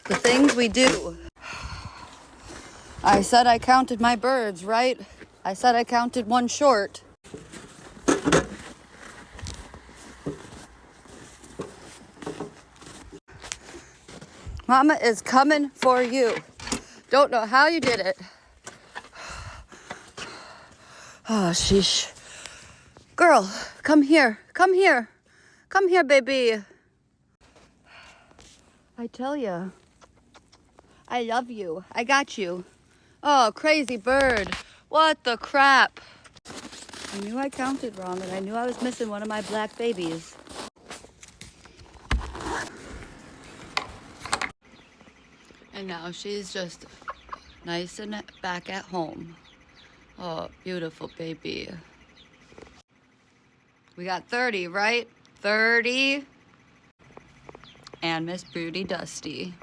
The things we do. I said I counted my birds, right? I said I counted one short. Mama is coming for you. Don't know how you did it. Oh, sheesh. Girl, come here. Come here. Come here, baby. I tell ya, I love you. I got you. Oh, crazy bird. What the crap? I knew I counted wrong, and I knew I was missing one of my black babies. And now she's just nice and back at home. Oh, beautiful baby. We got 30, right? 30. And Miss Broody Dusty.